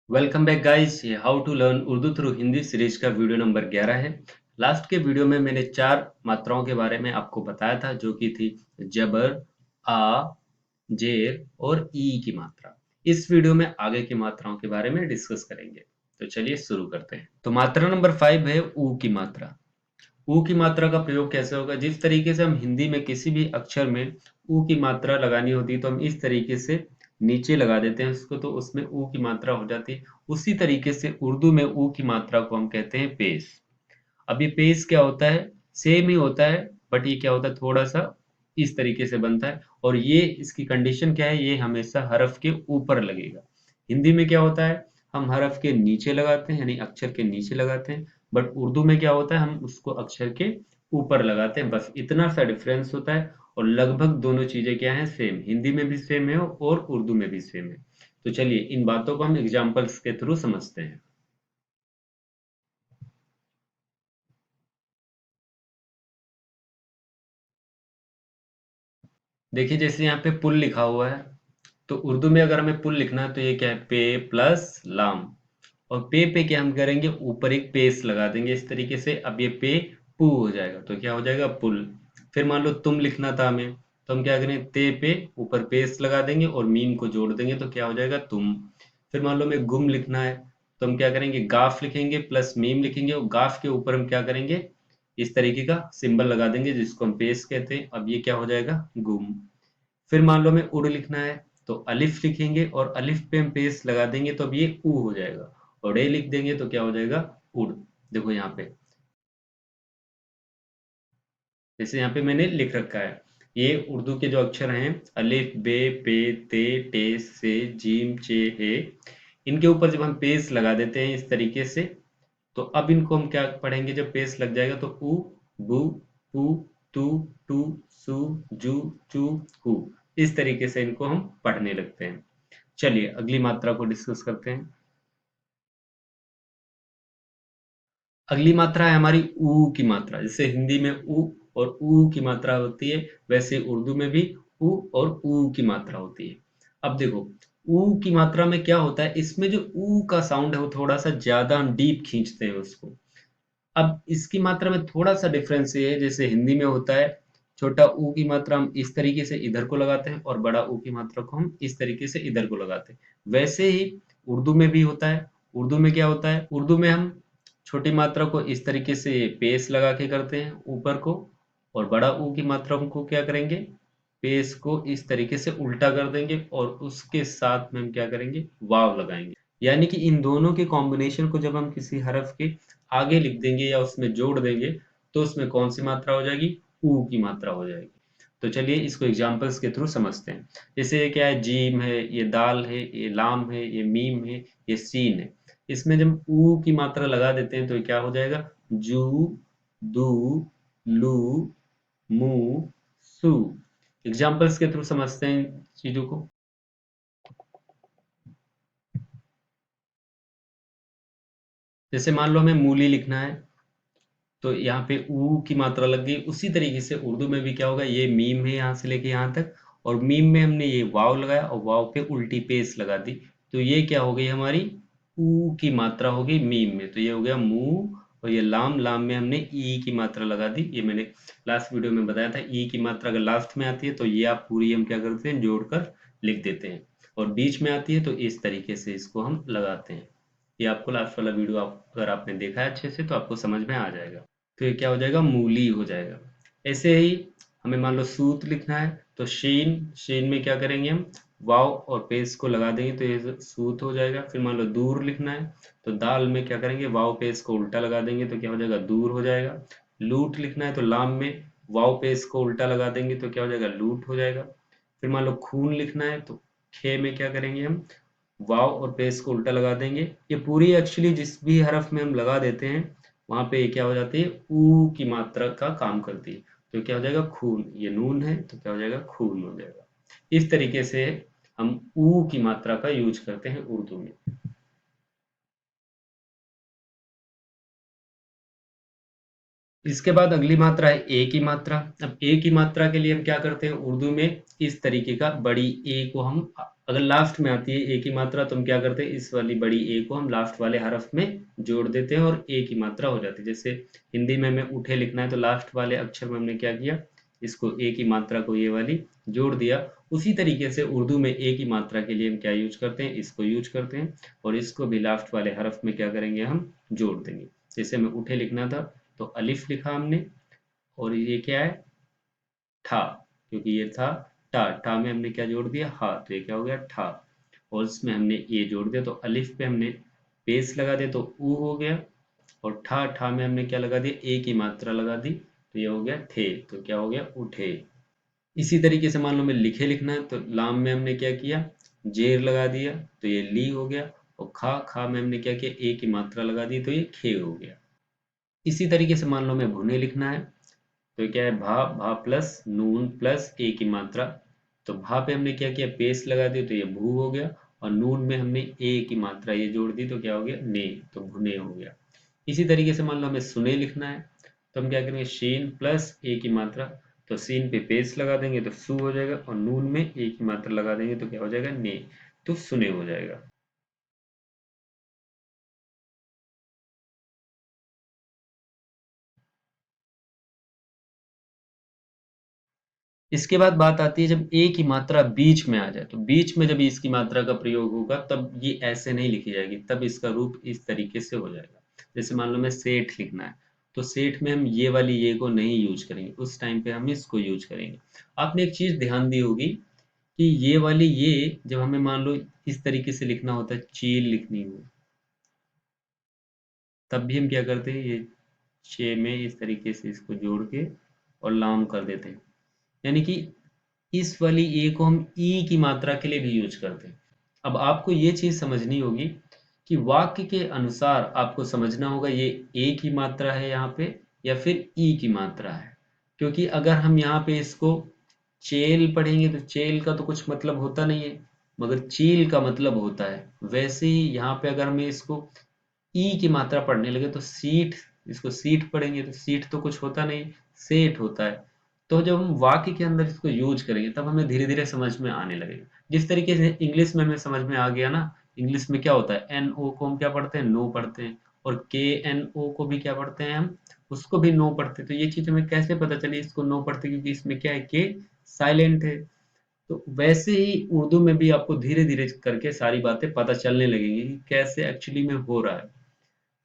Welcome back guys. ये how to learn Urdu through Hindi series का video number 11 है। Last के वीडियो में मैंने 4 मात्राओं के बारे में आपको बताया था, जो कि थी जबर, आ, जेर और ई की मात्रा। इस वीडियो में आगे की मात्राओं के बारे में डिस्कस करेंगे। तो चलिए शुरू करते हैं। तो मात्रा नंबर 5 है ऊ की मात्रा। ऊ की मात्रा का प्रयोग कैसे होगा? जिस तरीके से हम हिंदी में किसी भी अक्षर में ऊ की मात्रा लगानी होती है, तो हम इस तरीके से नीचे लगा देते हैं उसको, तो उसमें ऊ की मात्रा हो जाती है। उसी तरीके से उर्दू में ऊ की मात्रा को हम कहते हैं पेश। अब ये पेश क्या होता है? सेम ही होता है, बट ये क्या होता है, थोड़ा सा इस तरीके से बनता है। और ये इसकी कंडीशन क्या है? ये हमेशा हरफ के ऊपर लगेगा। हिंदी में क्या होता है, हम हरफ के नीचे लगाते हैं, यानी अक्षर के नीचे लगाते हैं। बट उर्दू में क्या होता है, हम उसको अक्षर के ऊपर लगाते हैं। बस इतना सा डिफरेंस होता है। और लगभग दोनों चीजें क्या हैं, सेम। हिंदी में भी सेम है और उर्दू में भी सेम है। तो चलिए इन बातों को हम एग्जाम्पल्स के थ्रू समझते हैं। देखिए, जैसे यहाँ पे पुल लिखा हुआ है, तो उर्दू में अगर हमें पुल लिखना है तो ये क्या है, पे प्लस लाम। और पे क्या हम करेंगे, ऊपर एक पेस लगा देंगे इस तरीके से। अब ये पे पू हो जाएगा, तो क्या हो जाएगा, पुल। फिर मान लो तुम लिखना था हमें, तो हम क्या करें, ते पे ऊपर पेस लगा देंगे और मीम को जोड़ देंगे, तो क्या हो जाएगा, तुम। फिर मान लो हमें गुम लिखना है, तो हम क्या करेंगे, गाफ लिखेंगे प्लस मीम लिखेंगे, और गाफ के ऊपर हम क्या करेंगे, इस तरीके का सिंबल लगा देंगे जिसको हम पेस कहते हैं। अब ये क्या हो जाएगा, गुम। फिर मान लो हमें उड़ लिखना है, तो अलिफ लिखेंगे और अलिफ पे हम पेस लगा देंगे, तो अब ये ऊ हो जाएगा। और ए लिख देंगे तो क्या हो जाएगा, उड़। देखो यहाँ पे, जैसे यहाँ पे मैंने लिख रखा है, ये उर्दू के जो अक्षर हैं, अलिफ बे पे ते टे से जीम चे हे, इनके ऊपर जब हम पेस लगा देते हैं इस तरीके से, तो अब इनको हम क्या पढ़ेंगे, जब पेस लग जाएगा तो उ, बु, पू, तू, टू, सू, जू, चू, हु। इस तरीके से इनको हम पढ़ने लगते हैं। चलिए अगली मात्रा को डिस्कस करते हैं। अगली मात्रा है हमारी ऊ की मात्रा। जैसे हिंदी में ऊ और ऊ की मात्रा होती है, वैसे उर्दू में भी ऊ और ऊ की मात्रा होती है। अब देखो, ऊ की मात्रा में क्या होता है, इसमें जो ऊ का साउंड है वो थोड़ा सा ज्यादा हम डीप खींचते हैं उसको। अब इसकी मात्रा में थोड़ा सा डिफरेंस ये है, जैसे हिंदी में होता है, छोटा ऊ की मात्रा हम इस तरीके से इधर को लगाते हैं और बड़ा ऊ की मात्रा को हम इस तरीके से इधर को लगाते हैं। वैसे ही उर्दू में भी होता है। उर्दू में क्या होता है, उर्दू में हम छोटी मात्रा को इस तरीके से पेश लगा के करते हैं ऊपर को, और बड़ा ऊ की मात्रा को क्या करेंगे, पेश को इस तरीके से उल्टा कर देंगे और उसके साथ में हम क्या करेंगे, वाव लगाएंगे। यानी कि इन दोनों के कॉम्बिनेशन को जब हम किसी हरफ के आगे लिख देंगे या उसमें जोड़ देंगे, तो उसमें कौन सी मात्रा हो जाएगी, ऊ की मात्रा हो जाएगी। तो चलिए इसको एग्जाम्पल्स के थ्रू समझते हैं। जैसे ये क्या है, जीम है, ये दाल है, ये लाम है, ये मीम है, ये सीन है। इसमें जब ऊ की मात्रा लगा देते हैं तो ये क्या हो जाएगा, जू, दू, लू, मू, सू। एग्जाम्पल्स के थ्रू समझते हैं इन चीजों को। जैसे मान लो हमें मूली लिखना है, तो यहाँ पे ऊ की मात्रा लग गई। उसी तरीके से उर्दू में भी क्या होगा, ये मीम है यहाँ से लेके यहाँ तक, और मीम में हमने ये वाव लगाया और वाव पे उल्टी पेश लगा दी, तो ये क्या हो गई हमारी, ऊ की मात्रा हो गई मीम में, तो ये हो गया मुंह। और ये लाम, लाम में हमने ई की मात्रा लगा दी। ये मैंने लास्ट वीडियो में बताया था, ई की मात्रा अगर लास्ट में आती है तो ये आप पूरी हम क्या करते हैं, जोड़कर लिख देते हैं। और बीच में आती है तो इस तरीके से इसको हम लगाते हैं। ये आपको लास्ट वाला वीडियो आप अगर आपने देखा है अच्छे से तो आपको समझ में आ जाएगा। तो ये क्या हो जाएगा, मूली हो जाएगा। ऐसे ही हमें मान लो सूत लिखना है, तो शीन, शीन में क्या करेंगे हम, वाव और पेश को लगा देंगे तो ये सूत हो जाएगा। फिर मान लो दूर लिखना है, तो दाल में क्या करेंगे, वाव पेश को उल्टा लगा देंगे तो क्या हो जाएगा, दूर हो जाएगा। लूट लिखना है, तो लाम में वाव पेश को उल्टा लगा देंगे तो क्या हो जाएगा, लूट हो जाएगा। फिर मान लो खून लिखना है, तो खे में क्या करेंगे हम, वाव और पेश को उल्टा लगा देंगे। ये पूरी एक्चुअली जिस भी हरफ में हम लगा देते हैं, वहां पे ये क्या हो जाती है, ऊ की मात्रा का काम करती है। तो क्या हो जाएगा, खून। ये नून है तो क्या हो जाएगा, खून हो जाएगा। इस तरीके से हम ऊ की मात्रा का यूज करते हैं उर्दू में। इसके बाद अगली मात्रा है ए की मात्रा। अब ए की मात्रा के लिए हम क्या करते हैं, उर्दू में इस तरीके का बड़ी ए को हम अगर लास्ट में आती है ए की मात्रा तो हम क्या करते हैं, इस वाली बड़ी ए को हम लास्ट वाले हरफ में जोड़ देते हैं और ए की मात्रा हो जाती है। जैसे हिंदी में हमें उठे लिखना है तो लास्ट वाले अक्षर में हमने क्या किया, इसको ए की मात्रा को ये वाली जोड़ दिया। उसी तरीके से उर्दू में ए की मात्रा के लिए हम क्या यूज करते हैं, इसको यूज करते हैं और इसको भी लास्ट वाले हरफ में क्या करेंगे, हम जोड़ देंगे। जैसे हमें उठे लिखना था तो अलिफ लिखा हमने, और ये क्या है, ठा, क्योंकि ये था टा, टा में हमने क्या जोड़ दिया, हा, तो ये क्या हो गया, ठा। और इसमें हमने ए जोड़ दिया तो अलिफ पे हमने पेश लगा दिया तो ऊ हो गया, और ठा, ठा में हमने क्या लगा दिया, ए की मात्रा लगा दी तो ये हो गया थे, तो क्या हो गया, उठे। इसी तरीके से मान लो हमें लिखे लिखना है तो लाम में हमने क्या किया, जेर लगा दिया तो ये ली हो गया, और खा, खा में हमने क्या किया, ए की मात्रा लगा दी तो ये खे हो गया। इसी तरीके से मान लो हमें भुने लिखना है तो क्या है, भा, भा प्लस नून प्लस ए की मात्रा, तो भा पे हमने क्या किया, पेश लगा दी तो ये भू हो गया, और नून में हमने ए की मात्रा ये जोड़ दी तो क्या हो गया, ने, तो भुने हो गया। इसी तरीके से मान लो हमें सुने लिखना है तो हम क्या करेंगे, शीन प्लस ए की मात्रा, तो सीन पे पेश लगा देंगे तो सु हो जाएगा, और नून में ए की मात्रा लगा देंगे तो क्या हो जाएगा, ने, तो सुने हो जाएगा। इसके बाद बात आती है जब ए की मात्रा बीच में आ जाए, तो बीच में जब इसकी मात्रा का प्रयोग होगा तब ये ऐसे नहीं लिखी जाएगी, तब इसका रूप इस तरीके से हो जाएगा। जैसे मान लो हमें सेठ लिखना है तो सेठ में हम ये वाली ये को नहीं यूज करेंगे, उस टाइम पे हम इसको यूज करेंगे। आपने एक चीज ध्यान दी होगी कि ये वाली ये जब हमें मान लो इस तरीके से लिखना होता है, चील लिखनी हो, तब भी हम क्या करते हैं, ये छे में इस तरीके से इसको जोड़ के और लाम कर देते हैं। यानी कि इस वाली ए को हम ई की मात्रा के लिए भी यूज करते हैं। अब आपको ये चीज समझनी होगी कि वाक्य के अनुसार आपको समझना होगा ये ए की मात्रा है यहाँ पे या फिर ई की मात्रा है। क्योंकि अगर हम यहाँ पे इसको चेल पढ़ेंगे तो चेल का तो कुछ मतलब होता नहीं है, मगर चील का मतलब होता है। वैसे ही यहाँ पे अगर हमें इसको ई की मात्रा पढ़ने लगे तो सीट, इसको सीट पढ़ेंगे तो सीट तो कुछ होता नहीं, सेठ होता है। तो जब हम वाक्य के अंदर इसको यूज करेंगे तब हमें धीरे धीरे समझ में आने लगेगा। जिस तरीके से इंग्लिश में हमें समझ में आ गया ना, इंग्लिश में क्या होता है, एन ओ को हम क्या पढ़ते हैं, नो पढ़ते हैं, और के एन ओ को भी क्या पढ़ते हैं हम, उसको भी नो पढ़ते हैं। तो ये चीज हमें कैसे पता चली इसको नो पढ़ते, क्योंकि इसमें क्या है, के साइलेंट है। तो वैसे ही उर्दू में भी आपको धीरे धीरे करके सारी बातें पता चलने लगेंगी कि कैसे एक्चुअली में हो रहा है।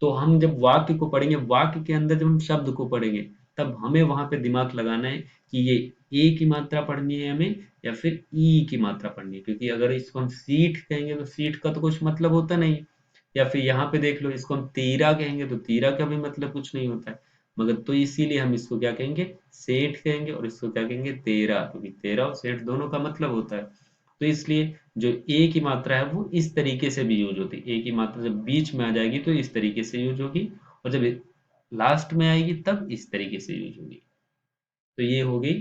तो हम जब वाक्य को पढ़ेंगे, वाक्य के अंदर जब हम शब्द को पढ़ेंगे तब हमें वहां पे दिमाग लगाना है कि ये ए की मात्रा पढ़नी है हमें या फिर ई की मात्रा पढ़नी है। क्योंकि अगर इसको हम सीट कहेंगे तो सीट का तो कुछ मतलब होता नहीं, या फिर यहाँ पे देख लो इसको हम तीरा कहेंगे तो तीरा का भी मतलब कुछ नहीं होता है। मगर तो इसीलिए हम इसको क्या कहेंगे, सेठ कहेंगे, और इसको क्या कहेंगे, तेरा, क्योंकि तेरा और सेठ दोनों का मतलब होता है। तो इसलिए जो ए की मात्रा है वो इस तरीके से भी यूज होती है। ए की मात्रा जब बीच में आ जाएगी तो इस तरीके से यूज होगी, और जब लास्ट में आएगी तब इस तरीके से यूज होगी। तो ये हो गई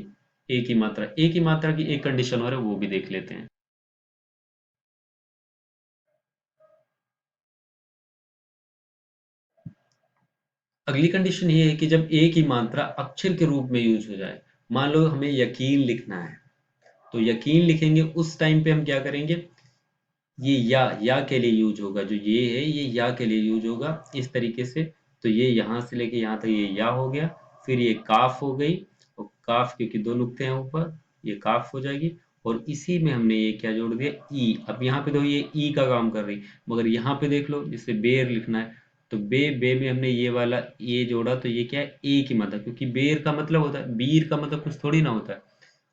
ए की मात्रा। ए की मात्रा की एक कंडीशन और है, वो भी देख लेते हैं। अगली कंडीशन ये है कि जब ए की मात्रा अक्षर के रूप में यूज हो जाए। मान लो हमें यकीन लिखना है तो यकीन लिखेंगे, उस टाइम पे हम क्या करेंगे, ये या के लिए यूज होगा, जो ये है ये या के लिए यूज होगा इस तरीके से। तो ये यहाँ से लेके यहाँ तक ये या हो गया, फिर ये काफ हो गई, और काफ क्योंकि दो नुक्ते हैं ऊपर, ये काफ हो जाएगी, और इसी में हमने ये क्या जोड़ दिया, ई। अब यहाँ पे तो ये ई का काम कर रही, मगर यहाँ पे देख लो जिससे बेर लिखना है तो बे में हमने ये वाला ये जोड़ा तो ये क्या है, ए की मात्रा, क्योंकि बेर का मतलब होता है, बीर का मतलब कुछ थोड़ी ना होता है।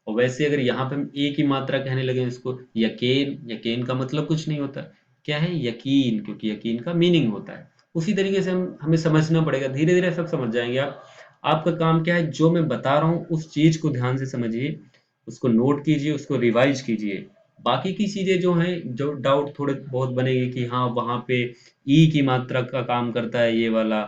और वैसे अगर यहाँ पे हम ए की मात्रा कहने लगे इसको यकेन, यकेन का मतलब कुछ नहीं होता, क्या है, यकीन, क्योंकि यकीन का मीनिंग होता है। उसी तरीके से हम हमें समझना पड़ेगा, धीरे धीरे सब समझ जाएंगे आप। आपका काम क्या है, जो मैं बता रहा हूँ उस चीज को ध्यान से समझिए, उसको नोट कीजिए, उसको रिवाइज कीजिए। बाकी की चीजें जो हैं, जो डाउट थोड़े बहुत बनेंगे कि हाँ वहां पे ई की मात्रा का काम करता है ये वाला,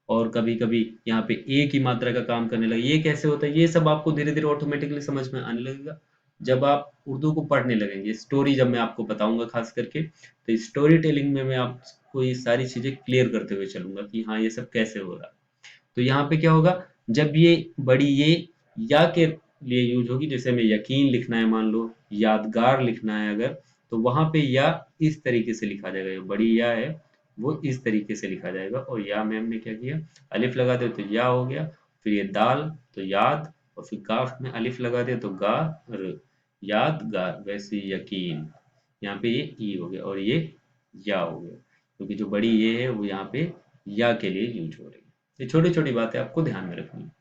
और कभी कभी यहाँ पे ए की मात्रा का काम करने लगे, ये कैसे होता है, ये सब आपको धीरे धीरे ऑटोमेटिकली समझ में आने लगेगा जब आप उर्दू को पढ़ने लगेंगे। स्टोरी जब मैं आपको बताऊंगा खास करके, तो स्टोरी टेलिंग में मैं आपको ये सारी चीजें क्लियर करते हुए चलूंगा कि हाँ ये सब कैसे हो रहा है। तो यहाँ पे क्या होगा, जब ये बड़ी ये या के लिए यूज होगी, जैसे हमें यकीन लिखना है मान लो, यादगार लिखना है अगर, तो वहां पे या इस तरीके से लिखा जाएगा, ये बड़ी या है वो इस तरीके से लिखा जाएगा। और या में हमने क्या किया, अलिफ लगा दिया तो या हो गया। फिर ये दाल तो याद, और फिर काफ में अलिफ लगा दिया तो गा र, यादगार। वैसे यकीन, यहाँ पे ये ई हो गया और ये या हो गया, क्योंकि जो बड़ी ये है वो यहाँ पे या के लिए यूज हो रही है। ये छोटी छोटी बातें आपको ध्यान में रखनी है।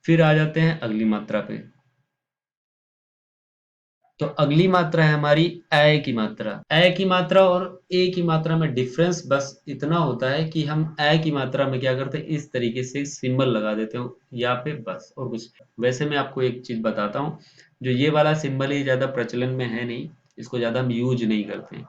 फिर आ जाते हैं अगली मात्रा पे। तो अगली मात्रा है हमारी ए की मात्रा। ए की मात्रा और ए की मात्रा में डिफरेंस बस इतना होता है कि हम ए की मात्रा में क्या करते हैं, इस तरीके से सिंबल लगा देते हो या पे, बस और कुछ। वैसे मैं आपको एक चीज बताता हूँ, जो ये वाला सिंबल है ज्यादा प्रचलन में है नहीं, इसको ज्यादा हम यूज नहीं करते हैं।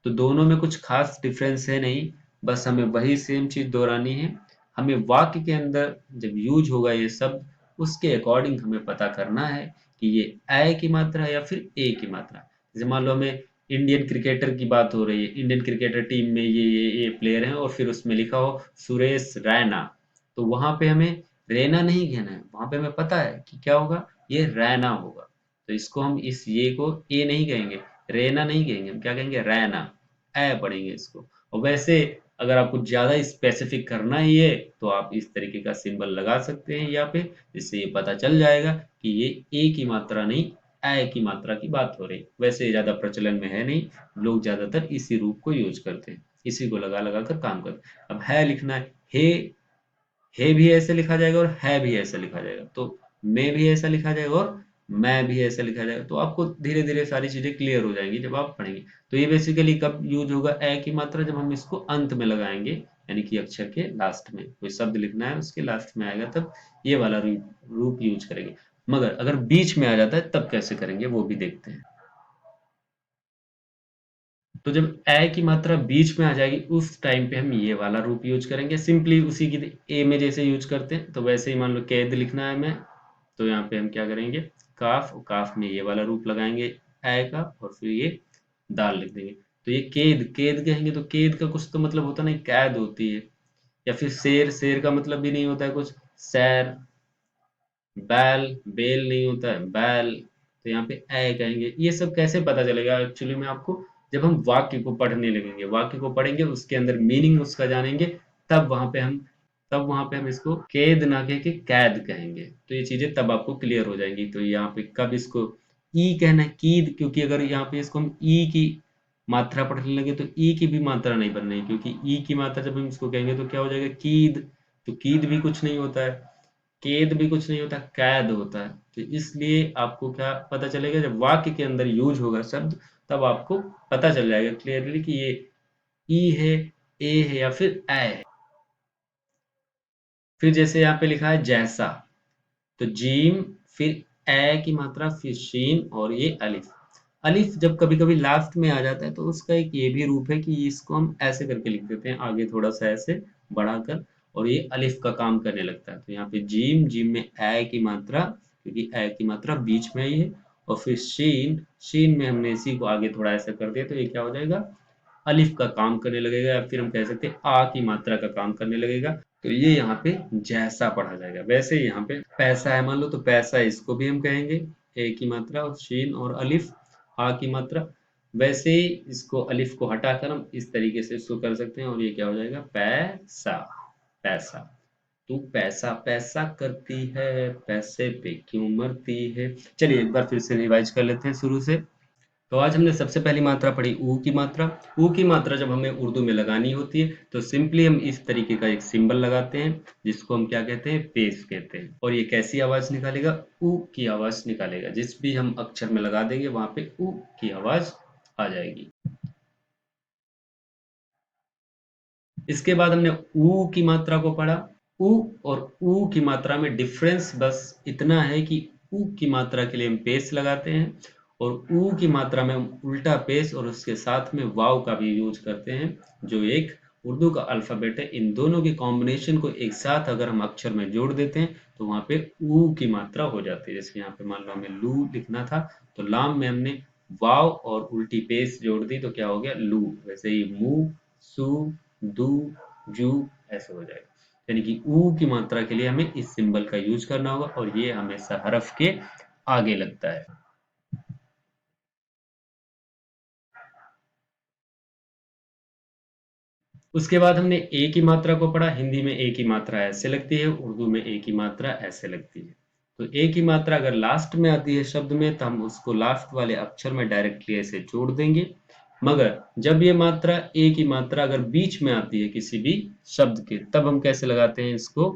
तो दोनों में कुछ खास डिफरेंस है नहीं, बस हमें वही सेम चीज दोहरानी है। हमें वाक्य के अंदर जब यूज होगा ये शब्द, उसके अकॉर्डिंग हमें पता करना है कि ये ए की मात्रा है या फिर ए की मात्रा। जैसे मान लो हमें इंडियन क्रिकेटर की बात हो रही है, इंडियन क्रिकेटर टीम में ये प्लेयर हैं और फिर उसमें लिखा हो सुरेश रैना, तो वहां पे हमें रैना नहीं कहना है, वहां पे हमें पता है कि क्या होगा, ये रैना होगा। तो इसको हम इस ये को ए नहीं कहेंगे, रेना नहीं कहेंगे, हम क्या कहेंगे, रैना, ए पढ़ेंगे इसको। और वैसे अगर आपको ज्यादा स्पेसिफिक करना ही है तो आप इस तरीके का सिंबल लगा सकते हैं यहाँ पे, जिससे ये पता चल जाएगा कि ये ए की मात्रा नहीं, ए की मात्रा की बात हो रही है। वैसे ये ज्यादा प्रचलन में है नहीं, लोग ज्यादातर इसी रूप को यूज करते हैं, इसी को लगा लगा कर काम करते हैं। अब है लिखना है भी ऐसे लिखा जाएगा और है भी ऐसा लिखा जाएगा, तो मैं भी ऐसा लिखा जाएगा और मैं भी ऐसा लिखा जाएगा। तो आपको धीरे धीरे सारी चीजें क्लियर हो जाएंगी जब आप पढ़ेंगे। तो ये बेसिकली कब यूज होगा ए की मात्रा, जब हम इसको अंत में लगाएंगे, यानी कि अक्षर के लास्ट में कोई शब्द लिखना है उसके लास्ट में आएगा, तब ये वाला रूप यूज करेंगे। मगर अगर बीच में आ जाता है तब कैसे करेंगे वो भी देखते हैं। तो जब ए की मात्रा बीच में आ जाएगी उस टाइम पे हम ये वाला रूप यूज करेंगे, सिंपली उसी की ए में जैसे यूज करते हैं। तो वैसे ही मान लो कैद लिखना है हमें, तो यहाँ पे हम क्या करेंगे, काफ, और काफ में ये वाला रूप लगाएंगे ए का, और फिर ये दाल लिख देंगे। तो ये केद, केद कहेंगे तो केद का कुछ तो मतलब होता नहीं, कैद होती है। या फिर शेर, शेर का मतलब भी नहीं होता है कुछ, सैर। बैल, बेल नहीं होता है, बैल। तो यहाँ पे ए कहेंगे। ये सब कैसे पता चलेगा एक्चुअली में आपको, जब हम वाक्य को पढ़ने लगेंगे, वाक्य को पढ़ेंगे उसके अंदर मीनिंग उसका जानेंगे, तब वहां पे हम इसको कैद ना कह के कैद कहेंगे। तो ये चीजें तब आपको क्लियर हो जाएंगी। तो यहाँ पे कब इसको ई कहना है, कीद, क्योंकि अगर यहाँ पे इसको हम ई की मात्रा पढ़ने लगे तो ई की भी मात्रा नहीं बन रही, क्योंकि ई की मात्रा जब हम इसको कहेंगे तो क्या हो जाएगा, कीद। तो कीद भी कुछ नहीं होता है, केद भी कुछ नहीं होता, कैद होता है। तो इसलिए आपको क्या पता चलेगा, जब वाक्य के अंदर यूज होगा शब्द, तब आपको पता चल जाएगा क्लियरली कि ये ई है, ए है या फिर ए है। फिर जैसे यहाँ पे लिखा है जैसा, तो जीम, फिर ए की मात्रा, फिर शीन, और ये अलिफ। अलिफ जब कभी कभी लास्ट में आ जाता है तो उसका एक ये भी रूप है कि इसको हम ऐसे करके लिख देते हैं, आगे थोड़ा सा ऐसे बढ़ाकर, और ये अलिफ का काम करने लगता है। तो यहाँ पे जीम, जीम में ए की मात्रा, क्योंकि ए की मात्रा बीच में आई है। और फिर शीन, शीन में हमने इसी को आगे थोड़ा ऐसा कर दिया, तो ये क्या हो जाएगा, अलिफ का काम करने लगेगा, या फिर हम कह सकते हैं आ की मात्रा का काम करने लगेगा। तो ये यहाँ पे जैसा पढ़ा जाएगा। वैसे ही यहाँ पे पैसा है मान लो, तो पैसा इसको भी हम कहेंगे ए की मात्रा और शीन और अलिफ, आ की मात्रा। वैसे ही इसको अलिफ को हटाकर हम इस तरीके से इसको कर सकते हैं, और ये क्या हो जाएगा, पैसा, पैसा। तू पैसा पैसा करती है, पैसे पे क्यों मरती है। चलिए एक बार फिर से रिवाइज कर लेते हैं शुरू से। तो आज हमने सबसे पहली मात्रा पढ़ी ऊ की मात्रा। ऊ की मात्रा जब हमें उर्दू में लगानी होती है तो सिंपली हम इस तरीके का एक सिंबल लगाते हैं, जिसको हम क्या कहते हैं, पेश कहते हैं। और ये कैसी आवाज निकालेगा, ऊ की आवाज निकालेगा। जिस भी हम अक्षर में लगा देंगे वहां पे ऊ की आवाज आ जाएगी। इसके बाद हमने ऊ की मात्रा को पढ़ा। ऊ और ऊ की मात्रा में डिफरेंस बस इतना है कि ऊ की मात्रा के लिए हम पेश लगाते हैं, और ऊ की मात्रा में हम उल्टा पेश और उसके साथ में वाव का भी यूज करते हैं, जो एक उर्दू का अल्फाबेट है। इन दोनों के कॉम्बिनेशन को एक साथ अगर हम अक्षर में जोड़ देते हैं तो वहां पे ऊ की मात्रा हो जाती है। जैसे यहाँ पे मान लो हमें लू लिखना था, तो लाम में हमने वाव और उल्टी पेश जोड़ दी, तो क्या हो गया, लू। वैसे ही मू, सू, दू, जू, ऐसे हो जाएगा। यानी कि ऊ की मात्रा के लिए हमें इस सिंबल का यूज करना होगा, और ये हमेशा हरफ के आगे लगता है। उसके बाद हमने ए की मात्रा को पढ़ा। हिंदी में ए की मात्रा ऐसे लगती है, उर्दू में ए की मात्रा ऐसे लगती है। तो ए की मात्रा अगर लास्ट में आती है शब्द में तो हम उसको लास्ट वाले अक्षर में डायरेक्टली ऐसे जोड़ देंगे। मगर जब ये मात्रा ए की मात्रा अगर बीच में आती है किसी भी शब्द के, तब हम कैसे लगाते हैं इसको?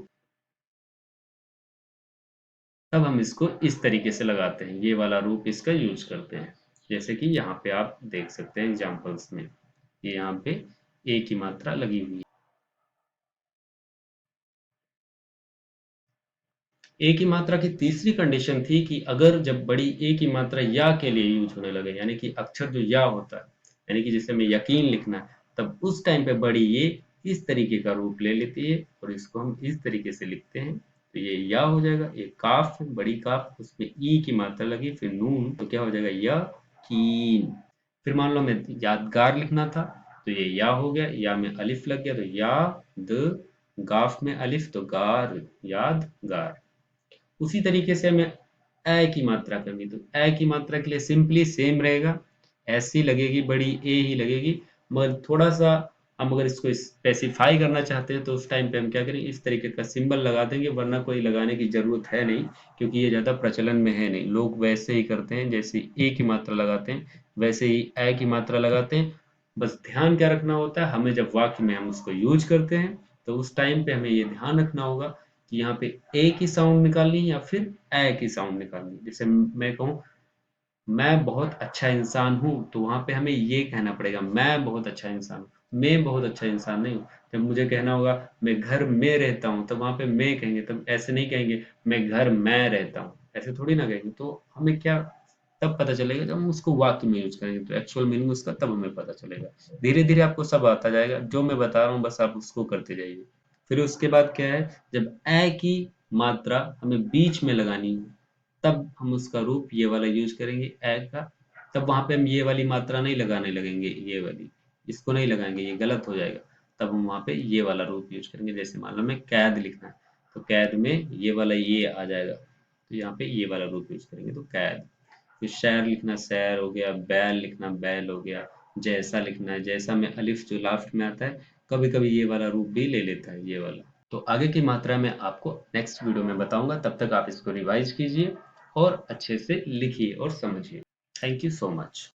तब हम इसको इस तरीके से लगाते हैं, ये वाला रूप इसका यूज करते हैं। जैसे कि यहाँ पे आप देख सकते हैं एग्जाम्पल्स में, ये यहाँ पे ए की मात्रा लगी हुई है। ए की मात्रा की तीसरी कंडीशन थी कि अगर जब बड़ी ए की मात्रा या के लिए यूज होने लगे, यानी कि अक्षर जो या होता है, यानी कि जिसे हमें यकीन लिखना है, तब उस टाइम पे बड़ी ए इस तरीके का रूप ले लेती है और इसको हम इस तरीके से लिखते हैं। तो ये या हो जाएगा, ये काफ है, बड़ी काफ, उसमें ई की मात्रा लगी, फिर नून, तो क्या हो जाएगा? यकीन। फिर मान लो हमें यादगार लिखना था, तो ये या हो गया, या में अलिफ लग गया तो या द, गाफ में अलिफ तो गार, यादगार। उसी तरीके से हमें ए की मात्रा करनी, तो ए की मात्रा के लिए सिंपली सेम रहेगा, ऐसी लगेगी, बड़ी ए ही लगेगी। मगर थोड़ा सा हम अगर इसको स्पेसिफाई करना चाहते हैं तो उस टाइम पे हम क्या करें, इस तरीके का सिंबल लगा देंगे, वरना कोई लगाने की जरूरत है नहीं, क्योंकि ये ज्यादा प्रचलन में है नहीं। लोग वैसे ही करते हैं, जैसे ए की मात्रा लगाते हैं वैसे ही ए की मात्रा लगाते हैं। बस ध्यान क्या रखना होता है, हमें जब वाक्य में हम उसको यूज करते हैं तो उस टाइम पे हमें ये ध्यान रखना होगा कि यहाँ पे ए की साउंड निकालनी है या फिर ए की साउंड निकालनी है। जैसे मैं कहूँ मैं बहुत अच्छा इंसान हूँ, तो वहां पे हमें ये कहना पड़ेगा, मैं बहुत अच्छा इंसान हूँ, मैं बहुत अच्छा इंसान नहीं हूँ। जब मुझे कहना होगा मैं घर में रहता हूँ, तब वहां पे मैं कहेंगे, तब ऐसे नहीं कहेंगे मैं घर में रहता हूँ, ऐसे थोड़ी ना कहेंगे। तो हमें क्या तब पता चलेगा जब हम उसको वाक्य में यूज करेंगे, तो एक्चुअल मीनिंग उसका तब हमें पता चलेगा। धीरे धीरे आपको सब आता जाएगा, जो मैं बता रहा हूँ बस आप उसको करते जाइए। फिर उसके बाद क्या है, जब ए की मात्रा हमें बीच में लगानी है, तब हम उसका रूप ये वाला यूज करेंगे ए का। तब वहां पे हम ये वाली मात्रा नहीं लगाने लगेंगे, ये वाली इसको नहीं लगाएंगे, ये गलत हो जाएगा। तब हम वहां पे ये वाला रूप यूज करेंगे। जैसे मान लो मैं कैद लिखना है, तो कैद में ये वाला ये आ जाएगा, तो यहाँ पे ये वाला रूप यूज करेंगे, तो कैद। फिर शैर लिखना सैर हो गया, बैल लिखना बैल हो गया, जैसा लिखना है जैसा में अलिफ जो लास्ट में आता है, कभी कभी ये वाला रूप भी ले लेता है, ये वाला। तो आगे की मात्रा में आपको नेक्स्ट वीडियो में बताऊंगा, तब तक आप इसको रिवाइज कीजिए और अच्छे से लिखिए और समझिए। Thank you so much.